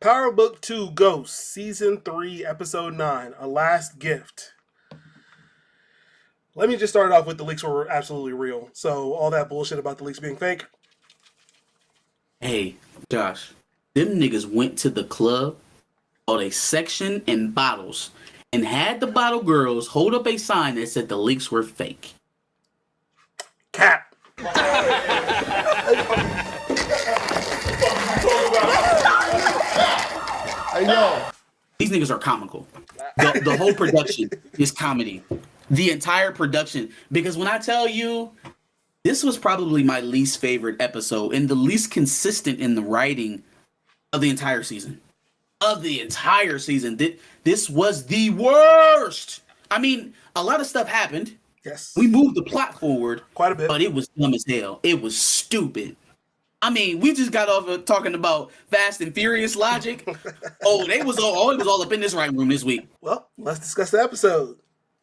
Power Book 2 Ghost, Season 3, Episode 9, A Last Gift. Let me just start off with the leaks were absolutely real. So, all that bullshit about the leaks being fake. Hey, Josh, them niggas went to the club, bought a section and bottles, and had the bottle girls hold up a sign that said the leaks were fake. Cap. I know. These niggas are comical. The whole production is comedy. The entire production. Because when I tell you, this was probably my least favorite episode and the least consistent in the writing of the entire season. This was the worst. I mean, a lot of stuff happened. Yes. We moved the plot forward. Quite a bit. But it was dumb as hell. It was stupid. I mean, we just got off of talking about Fast and Furious logic. It was all up in this writing room this week. Well, let's discuss the episode.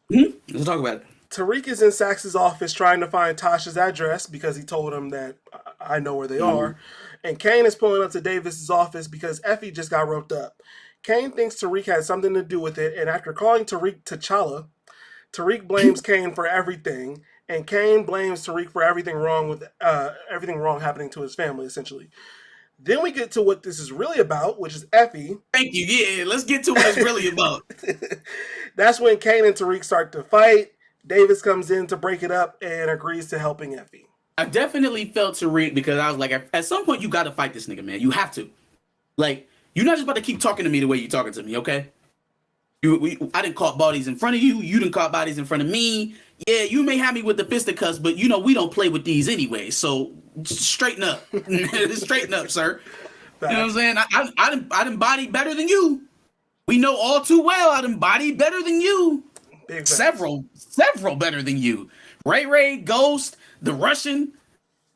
Let's talk about it. Tariq is in Sax's office trying to find Tasha's address because he told him that I know where they are. And Kane is pulling up to Davis's office because Effie just got roped up. Kane thinks Tariq had something to do with it, and after calling Tariq T'Challa, Tariq blames Kane for everything, and Kane blames Tariq for everything wrong happening to his family, essentially. Then we get to what this is really about, which is Effie. Thank you. Yeah, let's get to what it's really about. That's when Kane and Tariq start to fight. Davis comes in to break it up and agrees to helping Effie. I definitely felt Tariq because I was like, at some point you got to fight this nigga, man. You have to. Like, you're not just about to keep talking to me the way you're talking to me, okay? I didn't caught bodies in front of you. You didn't caught bodies in front of me. Yeah, you may have me with the fisticuffs, but we don't play with these anyway. So straighten up. Straighten up, sir. You know what I'm saying? I done body better than you. We know all too well I done body better than you. Several better than you. Ray, Ghost, the Russian,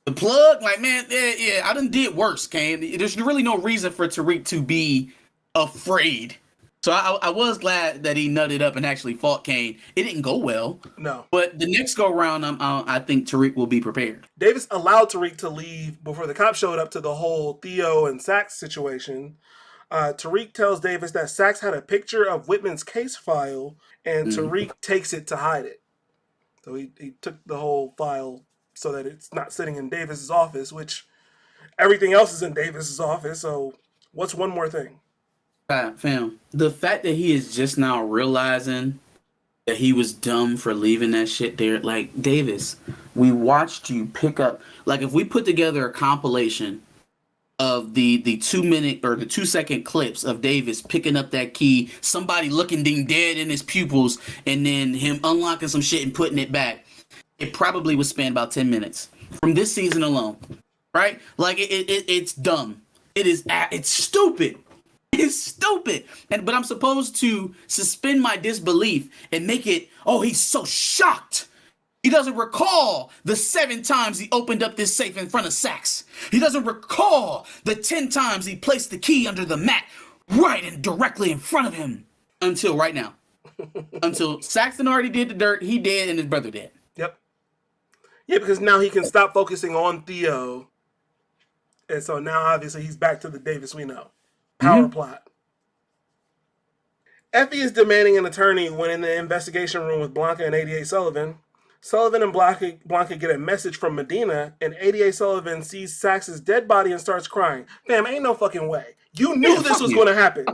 the plug. Like, man, yeah, I done did worse, Kane. There's really no reason for Tariq to be afraid. So I was glad that he nutted up and actually fought Kane. It didn't go well. No. But the next go round, I think Tariq will be prepared. Davis allowed Tariq to leave before the cops showed up to the whole Theo and Sax situation. Tariq tells Davis that Sax had a picture of Whitman's case file, and Tariq takes it to hide it. So he took the whole file so that it's not sitting in Davis's office, which everything else is in Davis's office. So what's one more thing? Fam, the fact that he is just now realizing that he was dumb for leaving that shit there. Like, Davis, we watched you pick up. Like, if we put together a compilation of the 2 minute or the 2 second clips of Davis picking up that key, somebody looking dead in his pupils, and then him unlocking some shit and putting it back, it probably would span about 10 minutes from this season alone, right? Like, it's dumb. It's stupid. It's stupid. But I'm supposed to suspend my disbelief and make it, he's so shocked. He doesn't recall the 7 times he opened up this safe in front of Sax. He doesn't recall the 10 times he placed the key under the mat right and directly in front of him. Until right now. Until Saxon already did the dirt, he did, and his brother did. Yep. Yeah, because now he can stop focusing on Theo. And so now, obviously, he's back to the Davis we know. Power plot. Effie is demanding an attorney when in the investigation room with Blanca and 88 Sullivan. Sullivan and Blanca get a message from Medina, and 88 Sullivan sees Sax's dead body and starts crying. Fam, ain't no fucking way. You knew this was going to happen.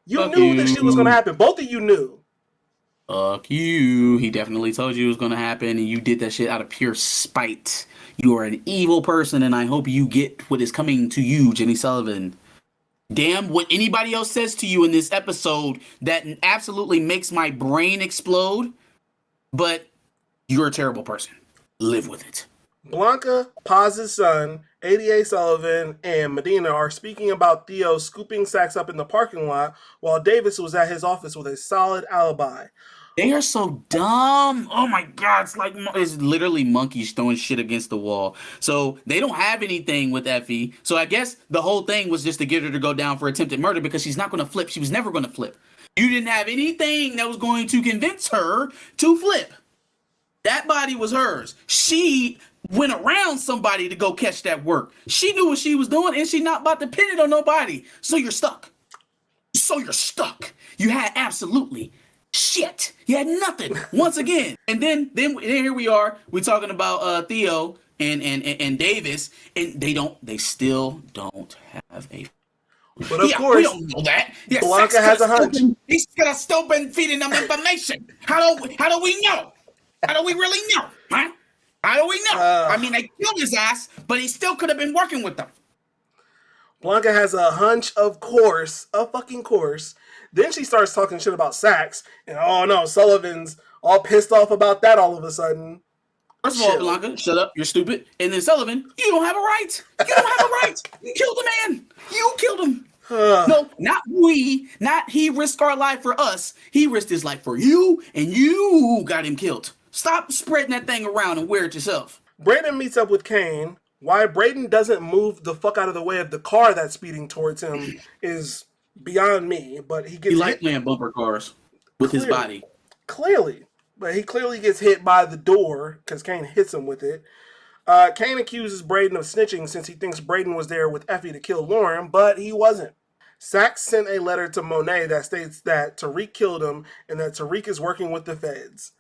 You knew this shit was going to happen. Both of you knew. Fuck you. He definitely told you it was going to happen, and you did that shit out of pure spite. You are an evil person, and I hope you get what is coming to you, Jenny Sullivan. Damn what anybody else says to you in this episode that absolutely makes my brain explode, but you're a terrible person. Live with it. Blanca, Paz's son, 88 Sullivan, and Medina are speaking about Theo scooping Sax up in the parking lot while Davis was at his office with a solid alibi. They are so dumb. Oh my God. It's literally monkeys throwing shit against the wall. So they don't have anything with Effie. So I guess the whole thing was just to get her to go down for attempted murder because she's not going to flip. She was never going to flip. You didn't have anything that was going to convince her to flip. That body was hers. She went around somebody to go catch that work. She knew what she was doing and she's not about to pin it on nobody. So you're stuck. So you're stuck. You had absolutely shit. You had nothing once again. And then here we are. We're talking about Theo and Davis, and they still don't have a. But of Yeah, we course, don't know that. Yeah, Blanca has a hunch. He's could have still been feeding them information. How do we know? How do we really know? Huh? How do we know? I mean, they killed his ass, but he still could have been working with them. Blanca has a hunch, of course, a fucking course. Then she starts talking shit about Saxe, and oh no, Sullivan's all pissed off about that all of a sudden. First of all, Blanca, shut up, you're stupid. And then Sullivan, you don't have a right. You don't have a right. You killed the man. You killed him. No, not we. Not he risked our life for us. He risked his life for you, and you got him killed. Stop spreading that thing around and wear it yourself. Brayden meets up with Kane. Why Brayden doesn't move the fuck out of the way of the car that's speeding towards him is beyond me, but he gets likes playing bumper cars with his body. Clearly. But he clearly gets hit by the door because Kane hits him with it. Kane accuses Brayden of snitching since he thinks Brayden was there with Effie to kill Lauren, but he wasn't. Saxe sent a letter to Monét that states that Tariq killed him and that Tariq is working with the feds.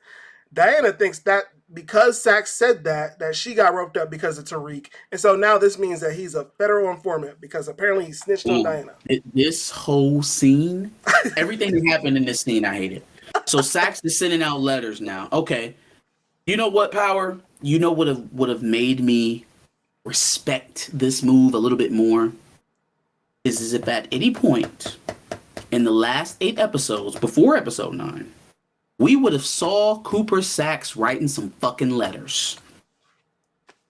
Diana thinks that because Saxe said that she got roped up because of Tariq, and so now this means that he's a federal informant because apparently he snitched on Diana. This whole scene, everything that happened in this scene, I hate it. So Saxe is sending out letters now. Okay, you know what, Power? You know what would have made me respect this move a little bit more is if at any point in the last 8 episodes before episode 9. We would have saw Cooper Saxe writing some fucking letters.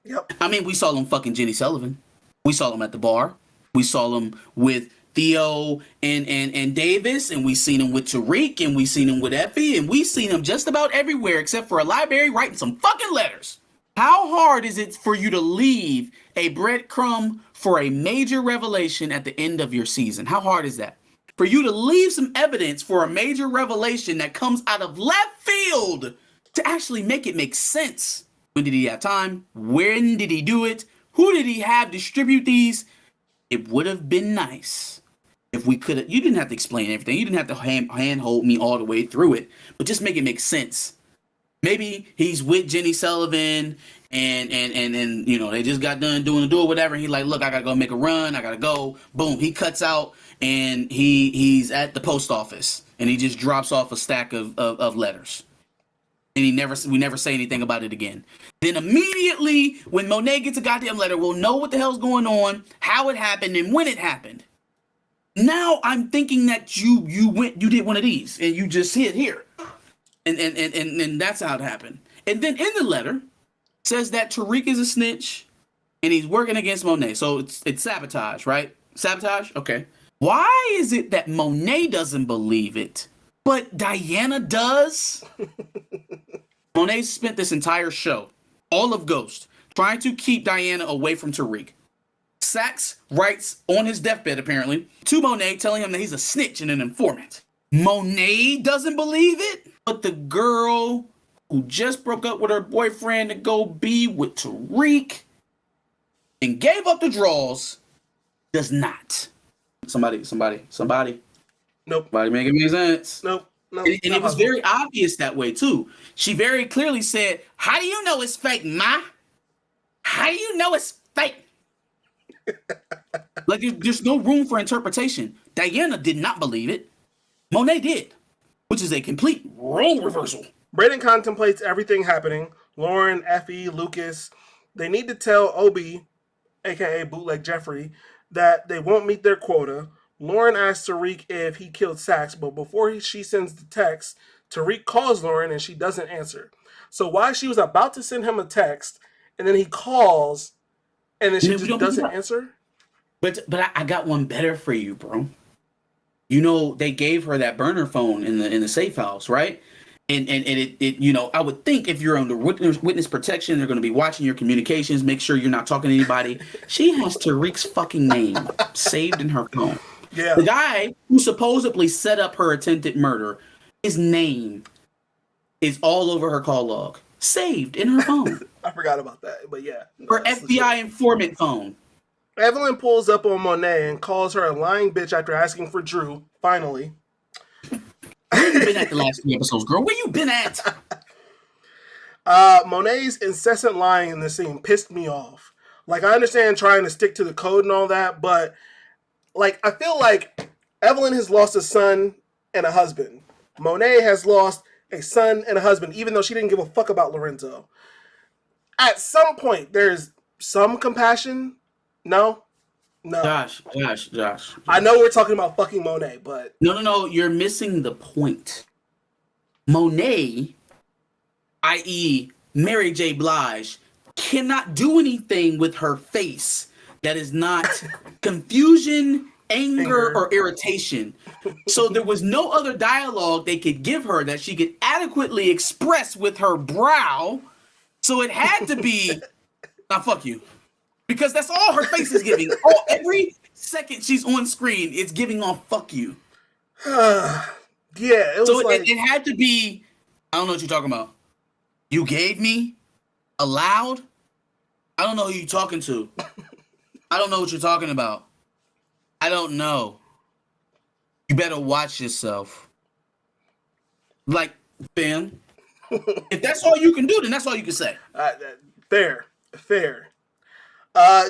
Yep. I mean, we saw him fucking Jenny Sullivan. We saw him at the bar. We saw him with Theo and Davis, and we seen him with Tariq, and we seen him with Effie, and we seen him just about everywhere except for a library writing some fucking letters. How hard is it for you to leave a breadcrumb for a major revelation at the end of your season? How hard is that? For you to leave some evidence for a major revelation that comes out of left field to actually make it make sense. When did he have time? When did he do it? Who did he have distribute these? It would have been nice if we could have. You didn't have to explain everything. You didn't have to handhold me all the way through it, but just make it make sense. Maybe he's with Jenny Sullivan and you know, they just got done doing the do or whatever. And he's like, look, I gotta go make a run. I gotta go. Boom. He cuts out and he's at the post office and he just drops off a stack of letters. And we never say anything about it again. Then immediately when Monét gets a goddamn letter, we'll know what the hell's going on, how it happened, and when it happened. Now I'm thinking that you did one of these and you just hit here. And that's how it happened. And then in the letter says that Tariq is a snitch and he's working against Monét. So it's sabotage, right? Sabotage? Okay. Why is it that Monét doesn't believe it, but Diana does? Monét spent this entire show, all of Ghost, trying to keep Diana away from Tariq. Saxe writes on his deathbed, apparently, to Monét telling him that he's a snitch and an informant. Monét doesn't believe it, but the girl who just broke up with her boyfriend to go be with Tariq and gave up the draws does not. Somebody. Nope. Somebody make it make sense. Nope. And it was very obvious that way, too. She very clearly said, how do you know it's fake, ma? How do you know it's fake? Like, there's no room for interpretation. Diana did not believe it. Monét did, which is a complete role reversal. Brayden contemplates everything happening. Lauren, Effie, Lucas, they need to tell Obi, a.k.a. Bootleg Jeffrey, that they won't meet their quota. Lauren asks Tariq if he killed Saxe, but before she sends the text, Tariq calls Lauren and she doesn't answer. So while she was about to send him a text, and then he calls, and then she just doesn't answer? But I got one better for you, bro. You know, they gave her that burner phone in the safe house, right? And it you know, I would think if you're under witness protection, they're going to be watching your communications, make sure you're not talking to anybody. She has Tariq's fucking name saved in her phone. Yeah. The guy who supposedly set up her attempted murder, his name is all over her call log, saved in her phone. I forgot about that, but yeah. Her FBI informant phone. Evelyn pulls up on Monét and calls her a lying bitch after asking for Drew, finally. Where you been at the last 3 episodes, girl? Where you been at? Monét's incessant lying in this scene pissed me off. Like, I understand trying to stick to the code and all that, but, like, I feel like Evelyn has lost a son and a husband. Monét has lost a son and a husband, even though she didn't give a fuck about Lorenzo. At some point, there's some compassion. No? No. Josh. I know we're talking about fucking Monét, but... No. You're missing the point. Monét, i.e. Mary J. Blige, cannot do anything with her face that is not confusion, anger, or irritation. So there was no other dialogue they could give her that she could adequately express with her brow. So it had to be, now fuck you. Because that's all her face is giving. Every second she's on screen, it's giving off fuck you. Yeah, it was so like... it had to be, I don't know what you're talking about. You gave me allowed? I don't know who you're talking to. I don't know what you're talking about. I don't know. You better watch yourself. Like, fam, if that's all you can do, then that's all you can say. Fair.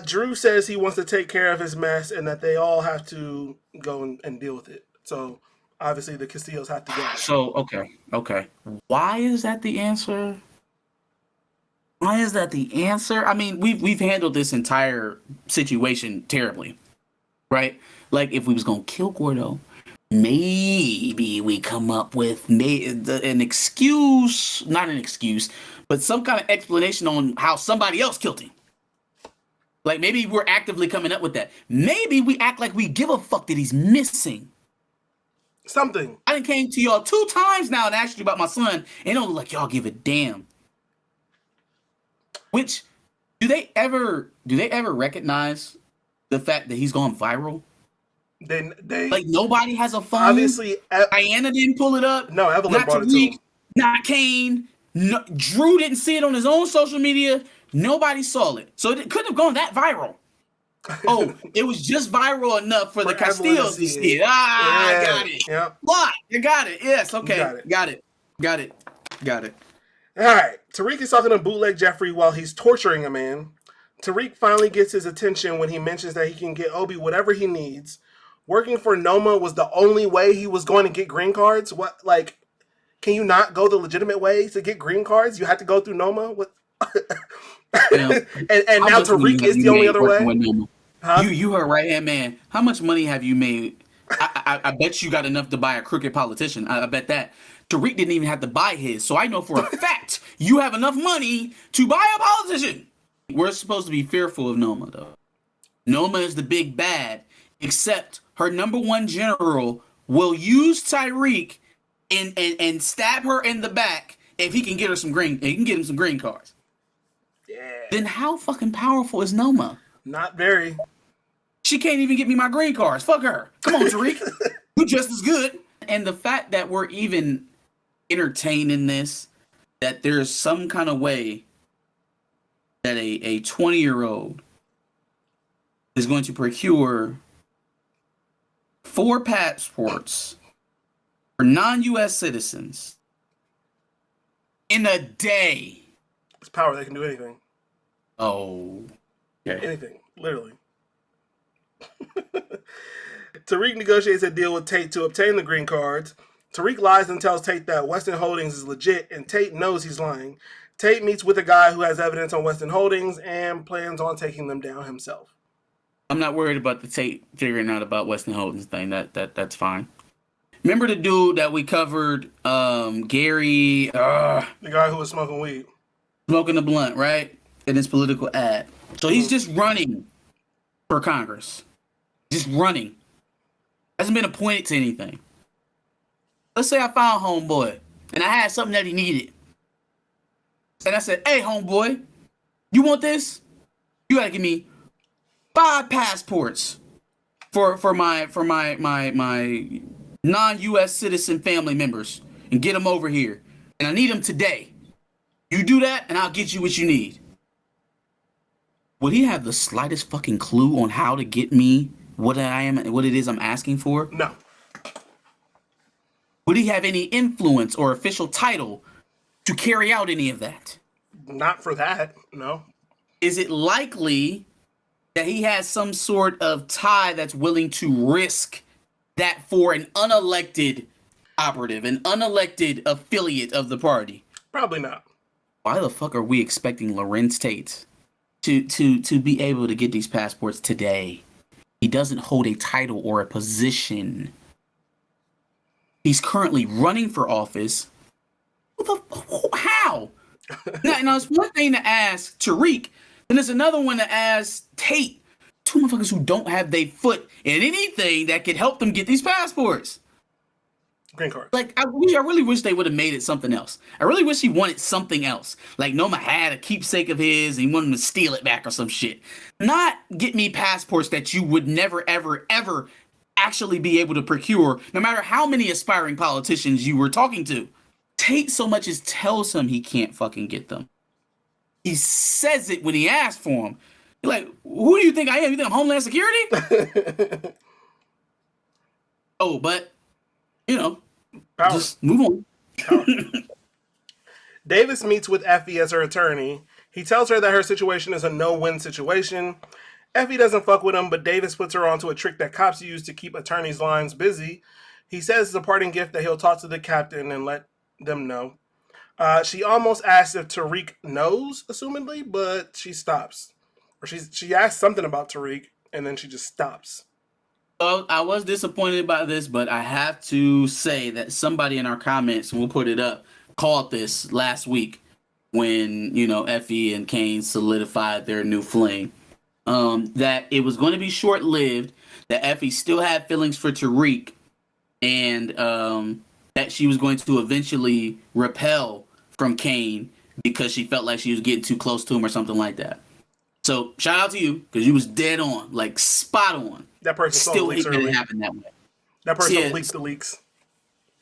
Drew says he wants to take care of his mess and that they all have to go and deal with it. So, obviously, the Castillos have to go. So, okay. Why is that the answer? I mean, we've handled this entire situation terribly, right? Like, if we was gonna kill Gordo, maybe we come up with an excuse, not an excuse, but some kind of explanation on how somebody else killed him. Like, maybe we're actively coming up with that. Maybe we act like we give a fuck that he's missing. Something. I done came to y'all 2 times now and asked you about my son, and don't look like y'all give a damn. Which, do they ever recognize the fact that he's gone viral? They like, nobody has a phone. Obviously, Diana didn't pull it up. No, Evelyn not brought Tariq, it to him. Not Kane. No, Drew didn't see it on his own social media. Nobody saw it, so it couldn't have gone that viral. Oh, it was just viral enough for the Castillos to see it. I got it. Yep. What? You got it. Yes. Okay. Got it. All right. Tariq is talking to Bootleg Jeffrey while he's torturing a man. Tariq finally gets his attention when he mentions that he can get Obi whatever he needs. Working for Noma was the only way he was going to get green cards. What? Like, can you not go the legitimate way to get green cards? You had to go through Noma. What? and now Tariq is the only other way. Huh? You her right hand man. How much money have you made? I bet you got enough to buy a crooked politician. I bet that. Tariq didn't even have to buy his, so I know for a fact you have enough money to buy a politician. We're supposed to be fearful of Noma, though. Noma is the big bad, except her number one general will use Tariq and stab her in the back if he can get her some green. He can get him some green cards. Yeah. Then how fucking powerful is Noma? Not very. She can't even get me my green cards. Fuck her. Come on, Tariq. You just as good. And the fact that we're even entertaining this, that there's some kind of way that a 20-year-old is going to procure 4 passports for non-U.S. citizens in a day. It's power. They can do anything. Oh. Okay. Anything. Literally. Tariq negotiates a deal with Tate to obtain the green cards. Tariq lies and tells Tate that Weston Holdings is legit, and Tate knows he's lying. Tate meets with a guy who has evidence on Weston Holdings and plans on taking them down himself. I'm not worried about the Tate figuring out about Weston Holdings thing. That's fine. Remember the dude that we covered, Gary? The guy who was smoking weed. Smoking the blunt, right? In his political ad. So he's just running for Congress. Just running. Hasn't been appointed to anything. Let's say I found homeboy and I had something that he needed. And I said, hey, homeboy, you want this? You gotta give me 5 passports for my non-U.S. citizen family members and get them over here. And I need them today. You do that and I'll get you what you need. would he have the slightest fucking clue on how to get me what I am and what it is I'm asking for? No. Would he have any influence or official title to carry out any of that? Not for that, no. Is it likely that he has some sort of tie that's willing to risk that for an unelected operative, an unelected affiliate of the party? Probably not. Why the fuck are we expecting Lorenz Tate to be able to get these passports today? He doesn't hold a title or a position. He's currently running for office. How? Now, it's one thing to ask Tariq, and it's another one to ask Tate. Two motherfuckers who don't have their foot in anything that could help them get these passports. Green card. Like, I really wish they would have made it something else. I really wish he wanted something else. Like, Noma had a keepsake of his, and he wanted him to steal it back or some shit. Not get me passports that you would never, ever, ever actually be able to procure, no matter how many aspiring politicians you were talking to. Tate so much as tells him he can't fucking get them. He says it when he asks for them. You're like, who do you think I am? You think I'm Homeland Security? Oh, but, you know, Power. just move on. Davis meets with Effie as her attorney. He tells her that her situation is a no-win situation. Effie doesn't fuck with him, but Davis puts her onto a trick that cops use to keep attorneys' lines busy. He says it's a parting gift that he'll talk to the captain and let them know. She almost asks if Tariq knows, assumedly, but she stops. Or she asks something about Tariq, and then she just stops. Well, I was disappointed by this, but I have to say that somebody in our comments, and we'll put it up, called this last week when, you know, Effie and Kane solidified their new fling. That it was going to be short-lived, that Effie still had feelings for Tariq, and that she was going to eventually repel from Kane because she felt like she was getting too close to him or something like that. So shout out to you, because you was dead on, like spot on. That person still hate that it happened that way. That person leaked the leaks.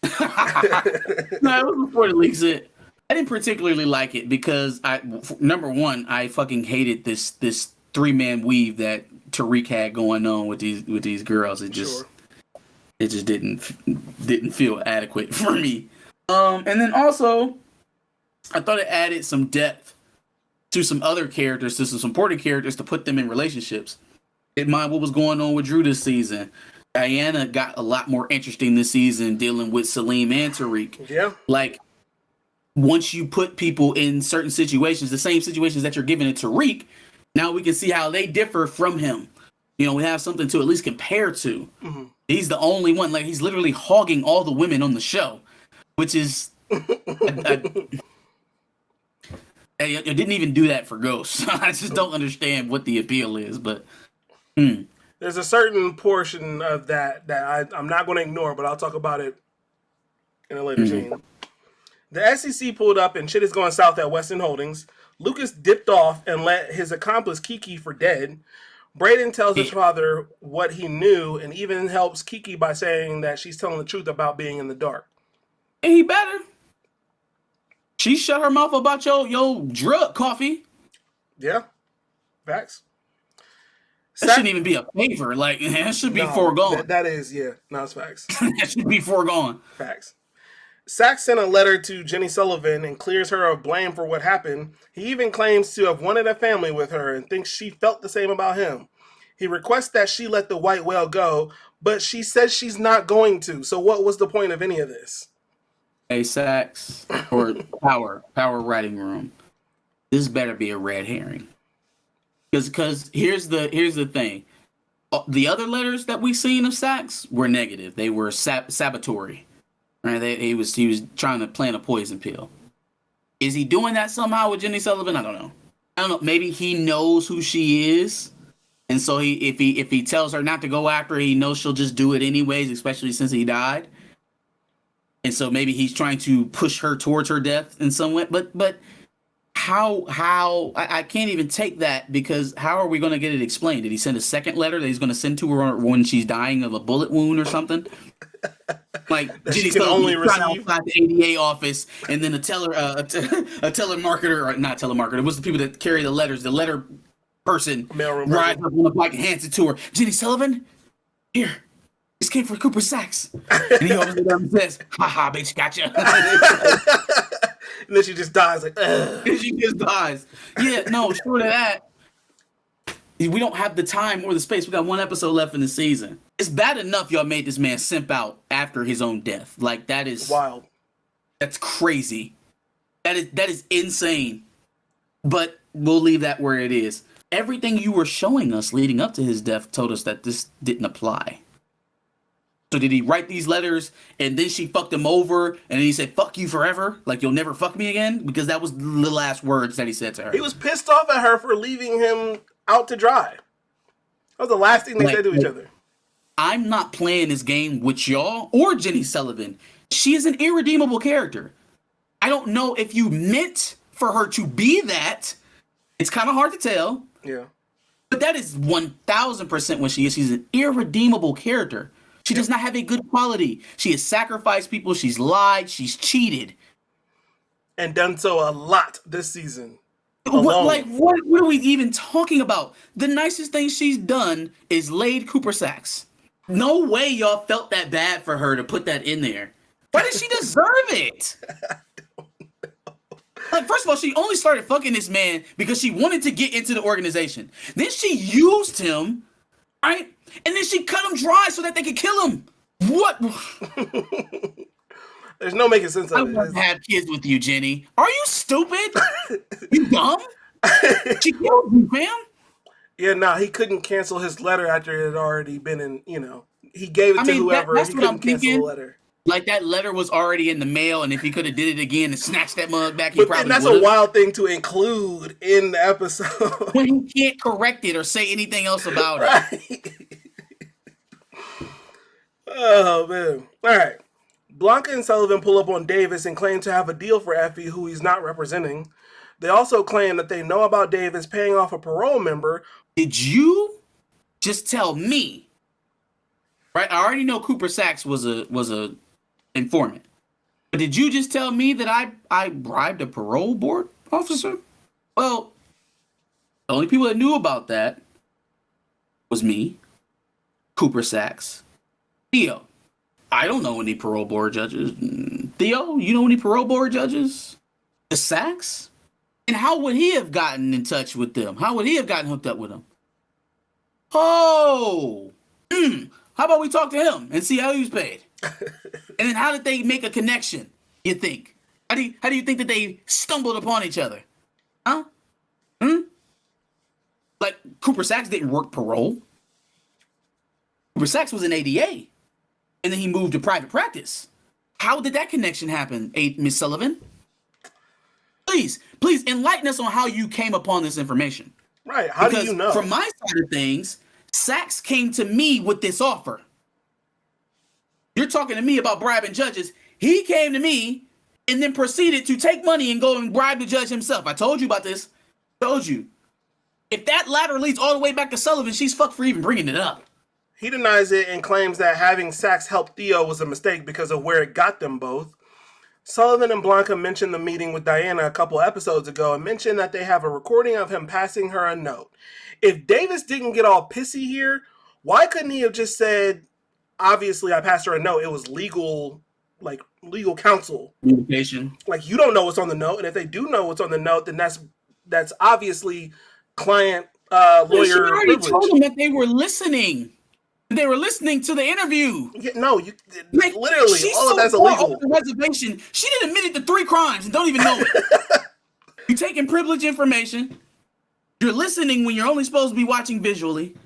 No, it was before the leaks hit. I didn't particularly like it because number one, I fucking hated this 3-man weave that Tariq had going on with these girls. It just didn't feel adequate for me. And then also, I thought it added some depth to some other characters, to some supporting characters, to put them in relationships. Didn't mind what was going on with Drew this season. Diana got a lot more interesting this season dealing with Salim and Tariq. Yeah. Like, once you put people in certain situations, the same situations that you're giving to Tariq, now we can see how they differ from him. You know, we have something to at least compare to. Mm-hmm. He's the only one. Like, he's literally hogging all the women on the show, which is... I didn't even do that for Ghost. I just don't understand what the appeal is, but... There's a certain portion of that I'm not going to ignore, but I'll talk about it in a later scene. The SEC pulled up and shit is going south at Weston Holdings. Lucas dipped off and let his accomplice Kiki for dead. Brayden tells his father what he knew and even helps Kiki by saying that she's telling the truth about being in the dark. And he better. She shut her mouth about your drug coffee. Yeah. Facts. That shouldn't even be a favor. Like, that should be foregone. That is, yeah. No, it's facts. That should be foregone. Facts. Sax sent a letter to Jenny Sullivan and clears her of blame for what happened. He even claims to have wanted a family with her and thinks she felt the same about him. He requests that she let the white whale go, but she says she's not going to. So what was the point of any of this? Hey, Sax, or Power Writing Room. This better be a red herring. Because here's the thing. The other letters that we seen of Sax were negative. They were sabotatory. Right? He was trying to plant a poison pill. Is he doing that somehow with Jenny Sullivan? I don't know. Maybe he knows who she is, and so if he tells her not to go after her, he knows she'll just do it anyways, especially since he died. And so maybe he's trying to push her towards her death in some way. But how I can't even take that, because how are we going to get it explained? Did he send a second letter that he's going to send to her when she's dying of a bullet wound or something? Like, Jenny's only receive outside the ADA office, and then a telemarketer, or not telemarketer, it was the people that carry the letters. The letter person Mailroom rides person. up on the bike and hands it to her. Jenny Sullivan, here, this came for Cooper Sacks. And he opens it up and says, haha, bitch, gotcha. And then she just dies like, ugh. And she just dies. Yeah, no, short of that, we don't have the time or the space. We got one episode left in the season. It's bad enough y'all made this man simp out after his own death. Like, that is Wild. That's crazy. That is insane. But we'll leave that where it is. Everything you were showing us leading up to his death told us that this didn't apply. So did he write these letters and then she fucked him over and then he said, fuck you forever? Like, you'll never fuck me again? Because that was the last words that he said to her. He was pissed off at her for leaving him out to dry. That was the last thing they said to each other. I'm not playing this game with y'all or Jenny Sullivan. She is an irredeemable character. I don't know if you meant for her to be that. It's kind of hard to tell. Yeah. But that is 1,000% what she is. She's an irredeemable character. She does not have a good quality. She has sacrificed people. She's lied. She's cheated. And done so a lot this season. What are we even talking about? The nicest thing she's done is laid Cooper Sacks. No way y'all felt that bad for her to put that in there. Why did she deserve it? Like, first of all, she only started fucking this man because she wanted to get into the organization. Then she used him, right? And then she cut him dry so that they could kill him. What? There's no making sense of it. I want to have kids with you, Jenny. Are you stupid? You dumb? She killed you, fam. Yeah, nah, he couldn't cancel his letter after it had already been in, he gave it to whoever. That's he what I'm couldn't cancel thinking. the letter. Like, that letter was already in the mail, and if he could have did it again and snatched that mug back, he probably that's would've. a wild thing to include in the episode. When he can't correct it or say anything else about it. Right. Oh, man. All right. Blanca and Sullivan pull up on Davis and claim to have a deal for Effie, who he's not representing. They also claim that they know about Davis paying off a parole member. Did you just tell me? Right, I already know Cooper Sacks was a informant, but did you just tell me that I bribed a parole board officer? Well, the only people that knew about that was me, Cooper Sacks, Theo. I don't know any parole board judges. Theo, you know any parole board judges? The Sacks? And how would he have gotten in touch with them? How would he have gotten hooked up with them? Oh, how about we talk to him and see how he was paid? And then how did they make a connection, you think? How do you think that they stumbled upon each other? Huh? Like, Cooper Sacks didn't work parole. Cooper Sacks was an ADA. And then he moved to private practice. How did that connection happen, Miss Sullivan? Please enlighten us on how you came upon this information. Right, how do you know? From my side of things, Sacks came to me with this offer. You're talking to me about bribing judges. He came to me and then proceeded to take money and go and bribe the judge himself. I told you about this. Told you. If that ladder leads all the way back to Sullivan, she's fucked for even bringing it up. He denies it and claims that having Sacks help Theo was a mistake because of where it got them both. Sullivan and Blanca mentioned the meeting with Diana a couple episodes ago and mentioned that they have a recording of him passing her a note. If Davis didn't get all pissy here, why couldn't he have just said, obviously I passed her a note, it was legal counsel. Communication. Like, you don't know what's on the note, and if they do know what's on the note, then that's obviously client lawyer She already privilege. told them that they were listening. They were listening to the interview. Yeah, no, literally, all of that's illegal. The reservation. She did admitted to 3 crimes and don't even know it. You're taking privileged information. You're listening when you're only supposed to be watching visually.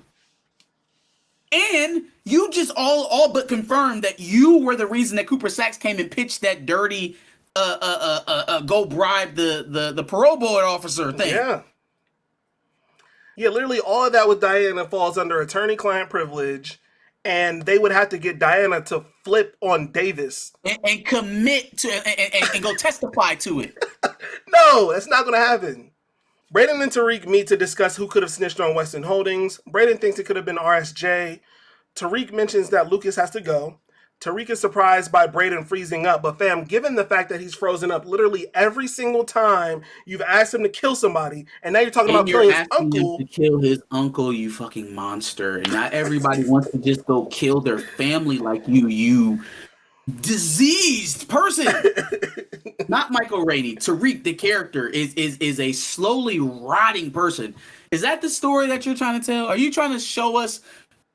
And you just all but confirmed that you were the reason that Cooper Sacks came and pitched that dirty go bribe the parole board officer thing. Yeah. Yeah, literally all of that with Diana falls under attorney-client privilege, and they would have to get Diana to flip on Davis. And commit to and go testify to it. No, that's not going to happen. Brayden and Tariq meet to discuss who could have snitched on Weston Holdings. Brayden thinks it could have been RSJ. Tariq mentions that Lucas has to go. Tariq is surprised by Brayden freezing up, but fam, given the fact that he's frozen up literally every single time you've asked him to kill somebody, and now you're talking about And you're killing his asking him to uncle. kill his uncle, you fucking monster. And not everybody wants to just go kill their family like you diseased person. Not Michael Rainey. Tariq, the character, is a slowly rotting person. Is that the story that you're trying to tell? Are you trying to show us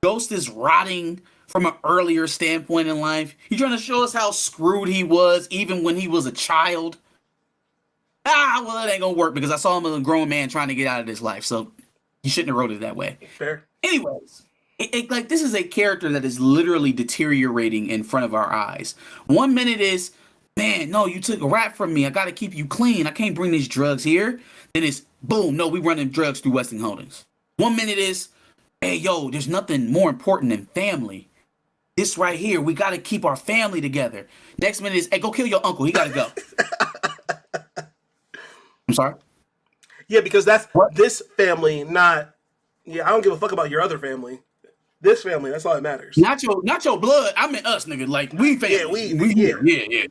Ghost is rotting from an earlier standpoint in life? You trying to show us how screwed he was even when he was a child? Well, it ain't gonna work because I saw him as a grown man trying to get out of this life. So you shouldn't have wrote it that way. Fair. Anyways, like this is a character that is literally deteriorating in front of our eyes. 1 minute is, man, no, you took a rap from me. I got to keep you clean. I can't bring these drugs here. Then it's, boom, no, we running drugs through Weston Holdings. 1 minute is, hey, yo, there's nothing more important than family. This right here, we got to keep our family together. Next minute is, hey, go kill your uncle. He got to go. I'm sorry? Yeah, because that's What? this family, not. Yeah, I don't give a fuck about your other family. This family, that's all that matters. Not your blood. I meant us, nigga. Like, we family. Yeah. Yeah.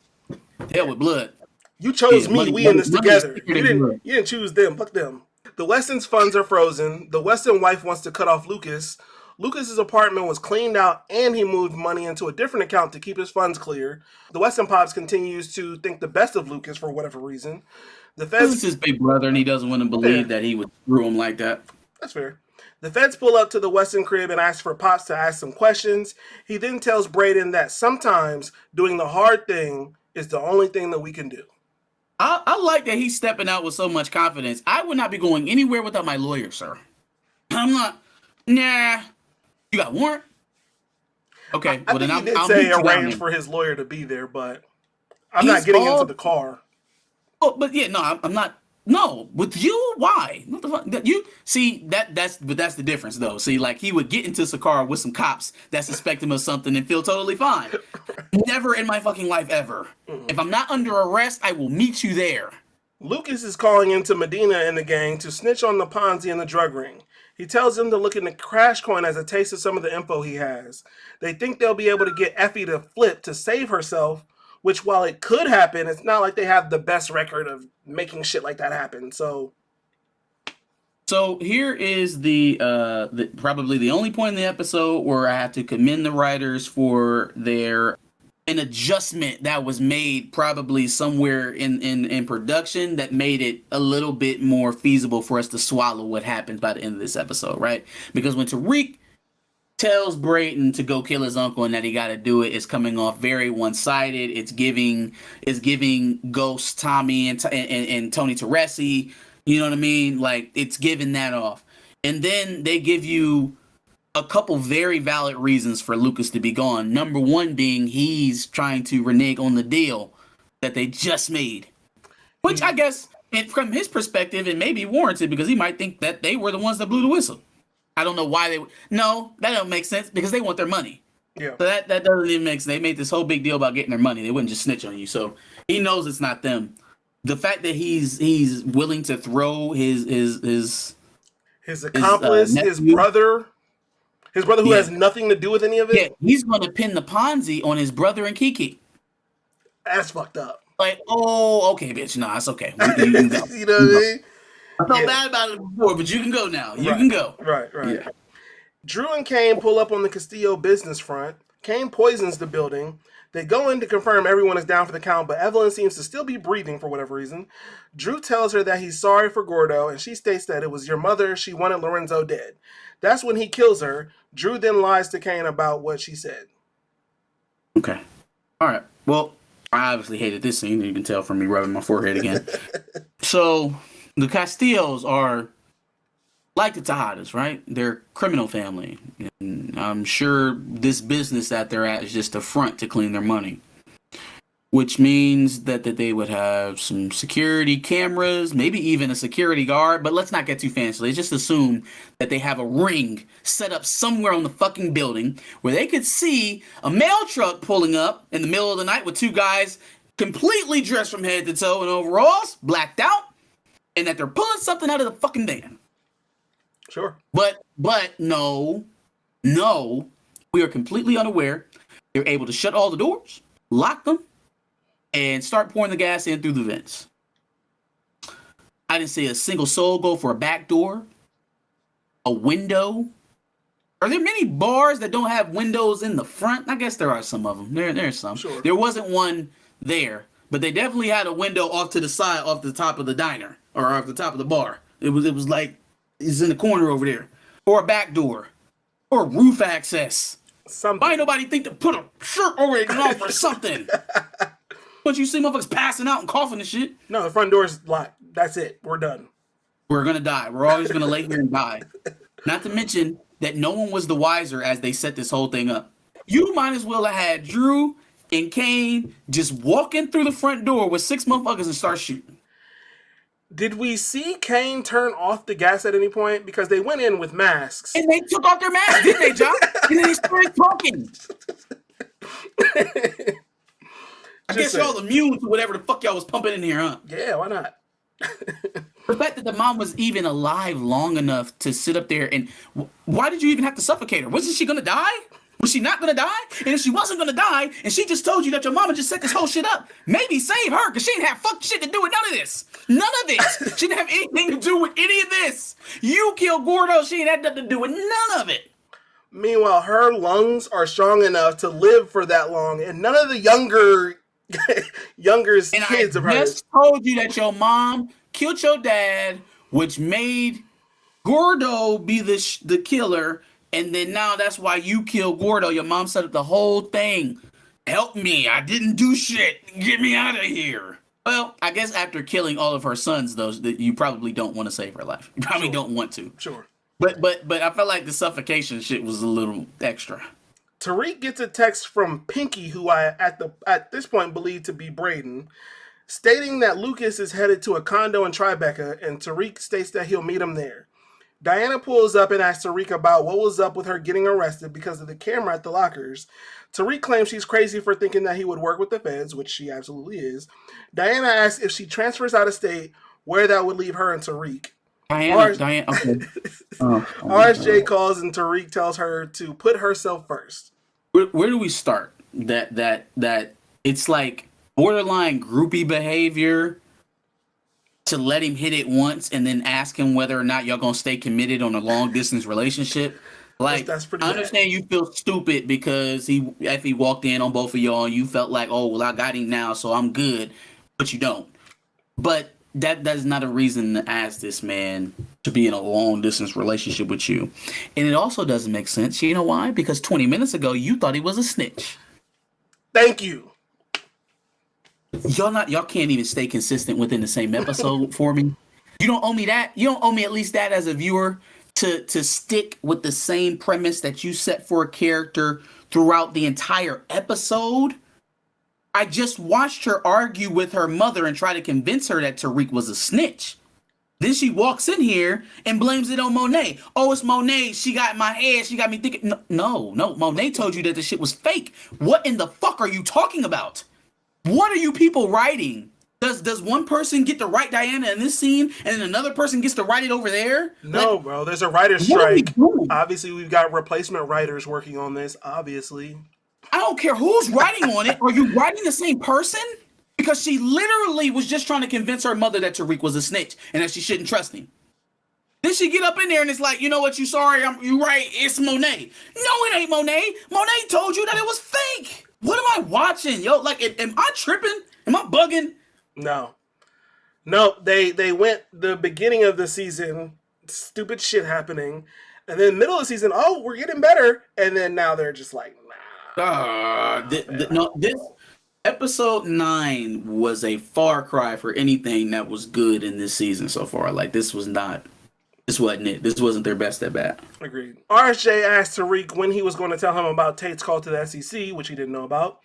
Hell with blood. You chose me. Money, we in this money together. is thicker than blood. You didn't choose them. Fuck them. The Weston's funds are frozen. The Weston wife wants to cut off Lucas. Lucas's apartment was cleaned out and he moved money into a different account to keep his funds clear. The Weston Pops continues to think the best of Lucas for whatever reason. The This feds. is his big brother, and he doesn't want to believe that he would screw him like that. That's fair. The feds pull up to the Weston crib and ask for Pops to ask some questions. He then tells Brayden that sometimes doing the hard thing is the only thing that we can do. I like that he's stepping out with so much confidence. I would not be going anywhere without my lawyer, sir. I'm not. Nah. You got warrant? Okay. I think he did say arrange for his lawyer to be there, but I'm not getting into the car. Oh, but yeah, no, I'm not. No, with you, why? What the fuck? You see that's the difference, though. See, like he would get into Sakara with some cops that suspect him of something and feel totally fine. Never in my fucking life ever. If I'm not under arrest, I will meet you there. Lucas is calling into Medina and the gang to snitch on the Ponzi and the drug ring. He tells them to look in the crash coin as a taste of some of the info he has. They think they'll be able to get Effie to flip to save herself, which while it could happen, it's not like they have the best record of making shit like that happen. So here is the probably the only point in the episode where I have to commend the writers for an adjustment that was made probably somewhere in production that made it a little bit more feasible for us to swallow what happens by the end of this episode, right? Because when Tariq tells Brayden to go kill his uncle and that he got to do it, it's coming off very one-sided. It's giving Ghost Tommy and Tony Teresi, you know what I mean? Like it's giving that off, and then they give you a couple very valid reasons for Lucas to be gone. Number one being he's trying to renege on the deal that they just made, which I guess, and from his perspective, it may be warranted because he might think that they were the ones that blew the whistle. I don't know why they. No, that don't make sense because they want their money. yeah, So that doesn't even make sense. They made this whole big deal about getting their money. They wouldn't just snitch on you. So he knows it's not them. The fact that he's willing to throw his accomplice, his brother who has nothing to do with any of it. Yeah, he's going to pin the Ponzi on his brother and Kiki. That's fucked up. Like, oh, okay, bitch. Nah, it's okay. You can go. You know what I mean? I felt bad about it before, but you can go now. You can go. Right. Yeah. Drew and Kane pull up on the Castillo business front. Kane poisons the building. They go in to confirm everyone is down for the count, but Evelyn seems to still be breathing for whatever reason. Drew tells her that he's sorry for Gordo, and she states that it was your mother. She wanted Lorenzo dead. That's when he kills her. Drew then lies to Kane about what she said. Okay. All right. Well, I obviously hated this scene. You can tell from me rubbing my forehead again. So the Castillos are like the Tejadas, right? They're a criminal family. And I'm sure this business that they're at is just a front to clean their money. Which means that they would have some security cameras, maybe even a security guard, but let's not get too fancy. Let's just assume that they have a ring set up somewhere on the fucking building where they could see a mail truck pulling up in the middle of the night with two guys completely dressed from head to toe in overalls, blacked out, and that they're pulling something out of the fucking van. Sure. But no, we are completely unaware They're able to shut all the doors, lock them, and start pouring the gas in through the vents. I didn't see a single soul go for a back door, a window. Are there many bars that don't have windows in the front? I guess there are some of them. There's some. Sure. There wasn't one there, but they definitely had a window off to the side, off the top of the diner, or off the top of the bar. It was like it's in the corner over there, or a back door, or roof access. Something. Why ain't nobody think to put a shirt over it off or something? But you see motherfuckers passing out and coughing and shit. No, the front door's locked. That's it. We're done. We're gonna die. We're always gonna lay here and die. Not to mention that no one was the wiser as they set this whole thing up. You might as well have had Drew and Kane just walking through the front door with 6 motherfuckers and start shooting. Did we see Kane turn off the gas at any point? Because they went in with masks. And they took off their masks, didn't they, John? And then they started talking. I guess y'all immune to whatever the fuck y'all was pumping in here, huh? Yeah, why not? The fact that the mom was even alive long enough to sit up there and why did you even have to suffocate her? Wasn't she gonna die? Was she not gonna die? And if she wasn't gonna die, and she just told you that your mama just set this whole shit up, maybe save her, because she didn't have fuck shit to do with none of this. None of this. She didn't have anything to do with any of this. You killed Gordo, she ain't had nothing to do with none of it. Meanwhile, her lungs are strong enough to live for that long, and none of the younger kids of hers. I just told you that your mom killed your dad, which made Gordo be the killer, and then now that's why you killed Gordo. Your mom set up the whole thing. Help me. I didn't do shit. Get me out of here. Well, I guess after killing all of her sons, though, you probably don't want to save her life. You probably don't want to. Sure. But I felt like the suffocation shit was a little extra. Tariq gets a text from Pinky, who I at this point believe to be Brayden, stating that Lucas is headed to a condo in Tribeca, and Tariq states that he'll meet him there. Diana pulls up and asks Tariq about what was up with her getting arrested because of the camera at the lockers. Tariq claims she's crazy for thinking that he would work with the feds, which she absolutely is. Diana asks if she transfers out of state, where that would leave her and Tariq. Diana, okay. RSJ calls and Tariq tells her to put herself first. Where do we start? That it's like borderline groupie behavior to let him hit it once and then ask him whether or not y'all gonna stay committed on a long distance relationship. Like, that's pretty I understand you feel stupid because if he walked in on both of y'all and you felt like, oh well, I got him now, so I'm good, but you don't. But that is not a reason to ask this man to be in a long distance relationship with you. And it also doesn't make sense. You know why? Because 20 minutes ago you thought he was a snitch. Thank you. Y'all can't even stay consistent within the same episode for me. You don't owe me that. You don't owe me at least that as a viewer to stick with the same premise that you set for a character throughout the entire episode. I just watched her argue with her mother and try to convince her that Tariq was a snitch. Then she walks in here and blames it on Monét. Oh, it's Monét. She got in my head. She got me thinking. No. Monét told you that the shit was fake. What in the fuck are you talking about? What are you people writing? Does one person get to write Diana in this scene and then another person gets to write it over there? No, like, bro. There's a writer's strike. Obviously, we've got replacement writers working on this. Obviously. I don't care who's writing on it. Are you writing the same person? Because she literally was just trying to convince her mother that Tariq was a snitch and that she shouldn't trust him. Then she get up in there and it's like, you know what? You sorry? You right? It's Monét. No, it ain't Monét. Monét told you that it was fake. What am I watching, yo? Like, am I tripping? Am I bugging? No. They went the beginning of the season, stupid shit happening, and then middle of the season, oh, we're getting better, and then now they're just like, this episode 9 was a far cry for anything that was good in this season so far. Like, this wasn't it. This wasn't their best at bat. Agreed. RSJ asked Tariq when he was going to tell him about Tate's call to the SEC, which he didn't know about.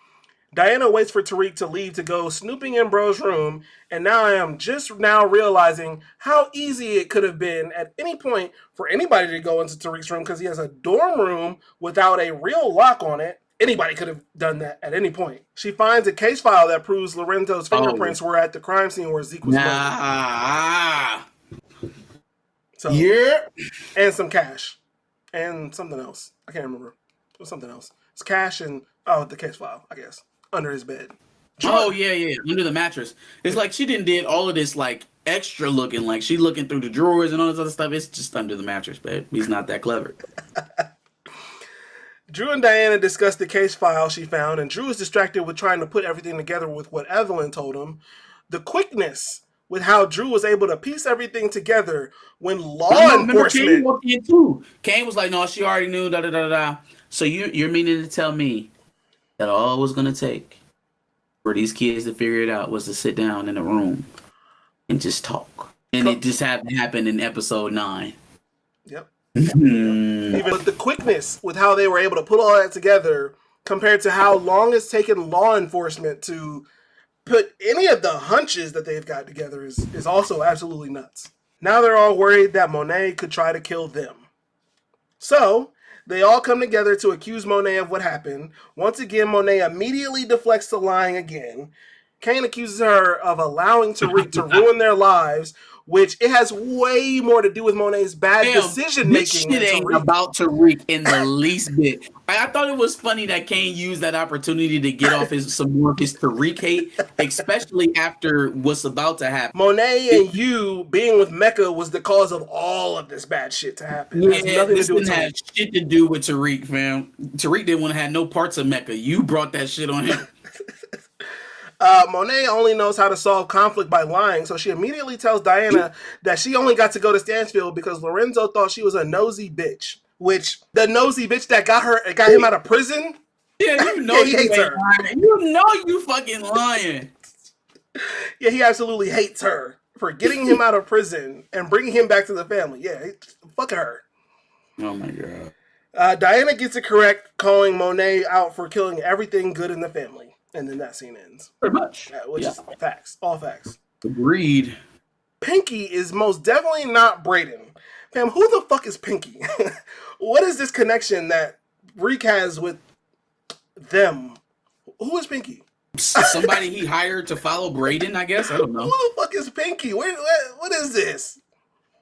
Diana waits for Tariq to leave to go snooping in bro's room, and now I am just now realizing how easy it could have been at any point for anybody to go into Tariq's room because he has a dorm room without a real lock on it. Anybody could have done that at any point. She finds a case file that proves Lorenzo's fingerprints were at the crime scene where Zeke was murdered. So, yeah. And some cash. And something else. I can't remember. It was something else. It's cash and the case file, I guess, under his bed. Oh yeah, under the mattress. It's like she didn't did all of this like extra looking, like she looking through the drawers and all this other stuff. It's just under the mattress, babe. He's not that clever. Drew and Diana discuss the case file she found, and Drew is distracted with trying to put everything together with what Evelyn told him. The quickness with how Drew was able to piece everything together when law enforcement. Kane walked in too. Kane was like, "No, she already knew." Da da da da. So you're meaning to tell me that all it was gonna take for these kids to figure it out was to sit down in a room and just talk, and it just happened to happen in episode 9. Yep. Even with the quickness with how they were able to put all that together compared to how long it's taken law enforcement to put any of the hunches that they've got together is also absolutely nuts. Now they're all worried that Monét could try to kill them. So they all come together to accuse Monét of what happened. Once again, Monét immediately deflects to lying again. Kane accuses her of allowing Tariq to ruin their lives, which it has way more to do with Monét's bad decision making. This shit ain't about Tariq in the least bit. I thought it was funny that Kane used that opportunity to get off some more of his Tariq hate, especially after what's about to happen. Monét and you being with Mecca was the cause of all of this bad shit to happen. Yeah, this didn't have shit to do with Tariq, fam. Tariq didn't want to have no parts of Mecca. You brought that shit on him. Monét only knows how to solve conflict by lying, so she immediately tells Diana that she only got to go to Stansfield because Lorenzo thought she was a nosy bitch. Which, the nosy bitch that got him out of prison? Yeah, you know he hates her. Lying. You know you fucking lying. Yeah, he absolutely hates her for getting him out of prison and bringing him back to the family. Yeah, fuck her. Oh my god. Diana gets it correct, calling Monét out for killing everything good in the family. And then that scene ends. Pretty much. Which is facts. All facts. Agreed. Pinky is most definitely not Brayden. Fam, who the fuck is Pinky? What is this connection that Reek has with them? Who is Pinky? Somebody he hired to follow Brayden, I guess? I don't know. Who the fuck is Pinky? What is this?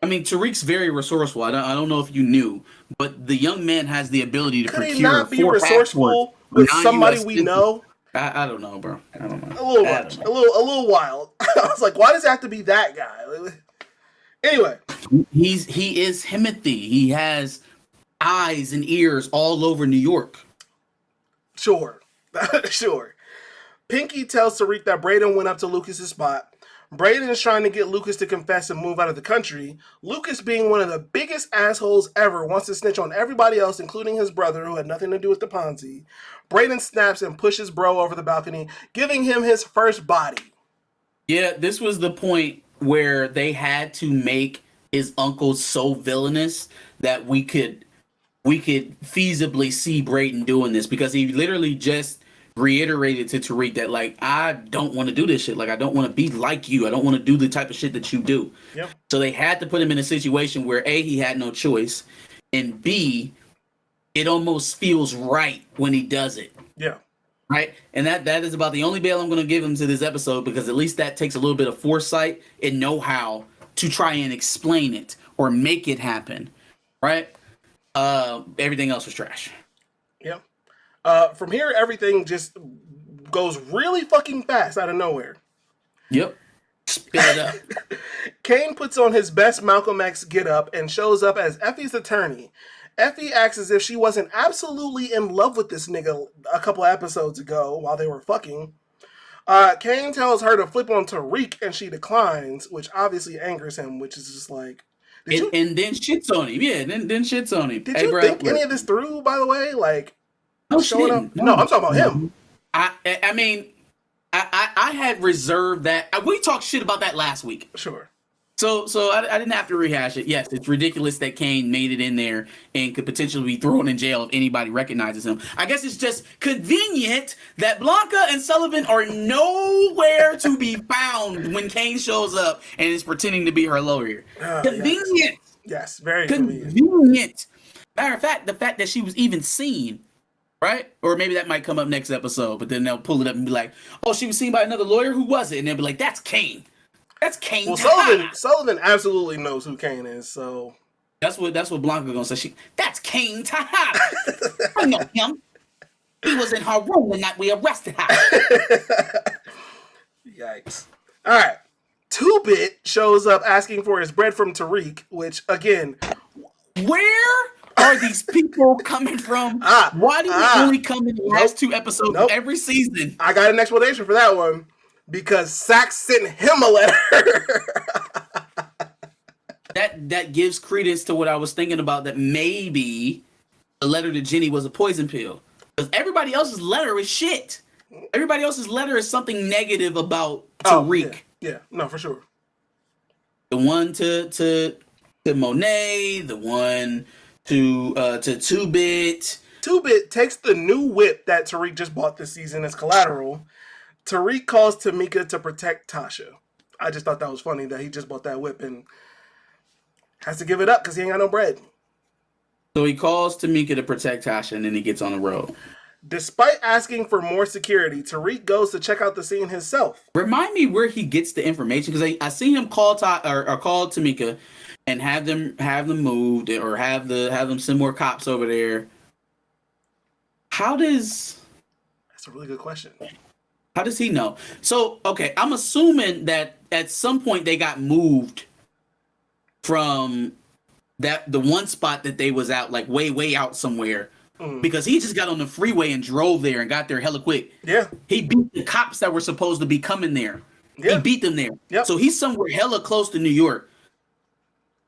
I mean, Tariq's very resourceful. I don't know if you knew, but the young man has the ability to procure. Could he not be resourceful with somebody we know? I don't know, bro. I don't know. A little much. A little wild. I was like, why does it have to be that guy? Anyway. He is Himothy. He has eyes and ears all over New York. Sure. Sure. Pinky tells Tariq that Brayden went up to Lucas's spot. Brayden is trying to get Lucas to confess and move out of the country. Lucas, being one of the biggest assholes ever, wants to snitch on everybody else, including his brother, who had nothing to do with the Ponzi. Brayden snaps and pushes bro over the balcony, giving him his first body. Yeah, this was the point where they had to make his uncle so villainous that we could feasibly see Brayden doing this, because he literally just reiterated to Tariq that, like, I don't want to do this shit. Like, I don't want to be like you. I don't want to do the type of shit that you do. Yep. So they had to put him in a situation where A, he had no choice, and B, it almost feels right when he does it. Yeah. Right? And that is about the only bail I'm going to give him to this episode, because at least that takes a little bit of foresight and know-how to try and explain it or make it happen. Right? Everything else was trash. Yeah. From here, everything just goes really fucking fast out of nowhere. Yep. Spit it up. Kane puts on his best Malcolm X get-up and shows up as Effie's attorney. Effie acts as if she wasn't absolutely in love with this nigga a couple episodes ago while they were fucking. Kane tells her to flip on Tariq, and she declines, which obviously angers him, which is just like... And then shits on him. Yeah, then shits on him. Did you think any of this through, by the way? Like... No, showing up. No, I'm talking about him. I mean, I had reserved that. We talked shit about that last week. Sure. So I didn't have to rehash it. Yes, it's ridiculous that Kane made it in there and could potentially be thrown in jail if anybody recognizes him. I guess it's just convenient that Blanca and Sullivan are nowhere to be found when Kane shows up and is pretending to be her lawyer. Convenient. Yes, very convenient. Matter of fact, the fact that she was even seen. Right? Or maybe that might come up next episode, but then they'll pull it up and be like, oh, she was seen by another lawyer? Who was it? And they'll be like, that's Kane. That's Kane. Well, Sullivan absolutely knows who Kane is, so... That's what Blanca gonna say. That's Kane Tejada. I know him. He was in her room the night we arrested her. Yikes. All right. 2-Bit shows up asking for his bread from Tariq, which, again... Where are these people coming from? Why do they only come in the last 2 episodes of every season? I got an explanation for that one. Because Sax sent him a letter. That gives credence to what I was thinking about, that maybe the letter to Jenny was a poison pill. Because everybody else's letter is shit. Everybody else's letter is something negative about Tariq. Yeah, no, for sure. The one to Monét, the one to 2-Bit. 2-Bit takes the new whip that Tariq just bought this season as collateral. Tariq calls Tamika to protect Tasha. I just thought that was funny that he just bought that whip and has to give it up because he ain't got no bread. So he calls Tamika to protect Tasha, and then he gets on the road. Despite asking for more security, Tariq goes to check out the scene himself. Remind me where he gets the information, because I see him call call Tamika and have them moved, or have them send more cops over there. That's a really good question. How does he know? So, okay, I'm assuming that at some point they got moved from the one spot that they was out, like way out somewhere, because he just got on the freeway and drove there and got there hella quick. Yeah. He beat the cops that were supposed to be coming there. Yeah. He beat them there. Yep. So he's somewhere hella close to New York.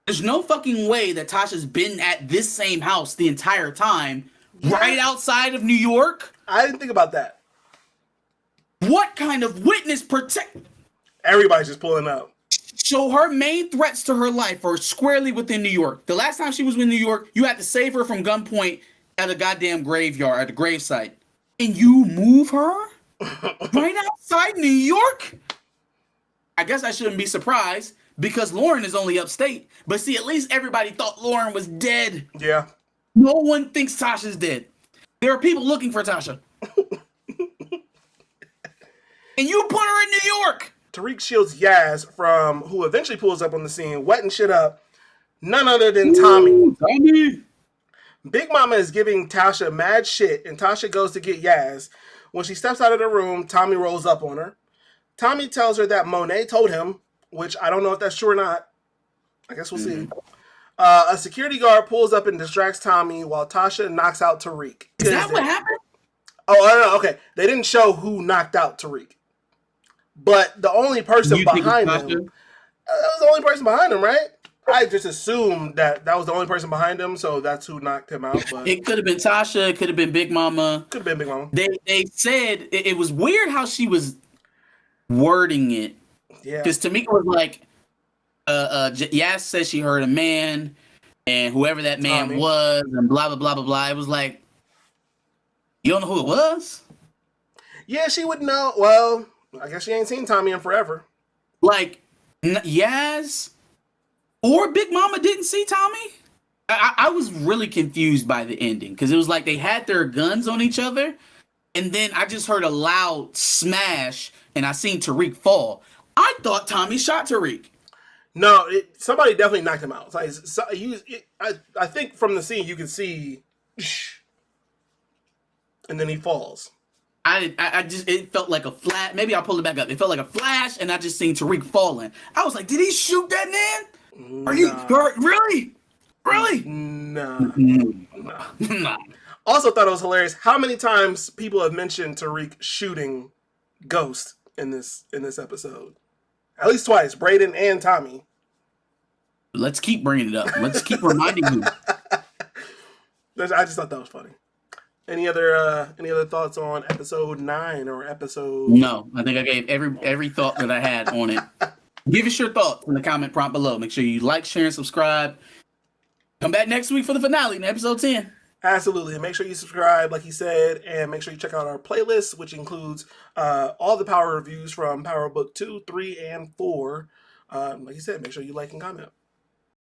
There's no fucking way that Tasha's been at this same house the entire time, right outside of New York. I didn't think about that. What kind of witness protect? Everybody's just pulling up. So her main threats to her life are squarely within New York. The last time she was in New York, you had to save her from gunpoint at a goddamn graveyard, at a gravesite. And you move her right outside New York? I guess I shouldn't be surprised, because Lauren is only upstate. But see, at least everybody thought Lauren was dead. Yeah. No one thinks Tasha's dead. There are people looking for Tasha. And you put her in New York. Tariq shields Yaz from, who eventually pulls up on the scene, wetting shit up. None other than Tommy. Big Mama is giving Tasha mad shit, and Tasha goes to get Yaz. When she steps out of the room, Tommy rolls up on her. Tommy tells her that Monét told him, which I don't know if that's true or not. I guess we'll see. A security guard pulls up and distracts Tommy while Tasha knocks out Tariq. Is that what happened? Oh, I don't know. Okay. They didn't show who knocked out Tariq. But the only person behind him, that was the only person behind him, right? I just assumed that was the only person behind him, so that's who knocked him out. But it could have been Tasha. It could have been Big Mama. Could have been Big Mama. They said it was weird how she was wording it. Yeah. Because Tamika was like, Yas said she heard a man, and whoever that man was, and blah, blah, blah, blah, blah. It was like, you don't know who it was? Yeah, she would know. Well, I guess she ain't seen Tommy in forever. Like, Yaz or Big Mama didn't see Tommy? I was really confused by the ending, because it was like they had their guns on each other, and then I just heard a loud smash, and I seen Tariq fall. I thought Tommy shot Tariq. No, somebody definitely knocked him out. Like, I think from the scene you can see, and then he falls. I just, it felt like a flash. Maybe I'll pull it back up. It felt like a flash, and I just seen Tariq falling. I was like, did he shoot that man? Are you really? No. Also thought it was hilarious how many times people have mentioned Tariq shooting Ghost in this episode. At least twice, Brayden and Tommy. Let's keep bringing it up. Let's keep reminding you. I just thought that was funny. Any other thoughts on episode 9 or episode? No, I think I gave every thought that I had on it. Give us your thoughts in the comment prompt below. Make sure you like, share, and subscribe. Come back next week for the finale in episode 10. Absolutely. And make sure you subscribe, like he said, and make sure you check out our playlist, which includes all the Power reviews from Power Book 2, 3, and 4. Like you said, make sure you like and comment.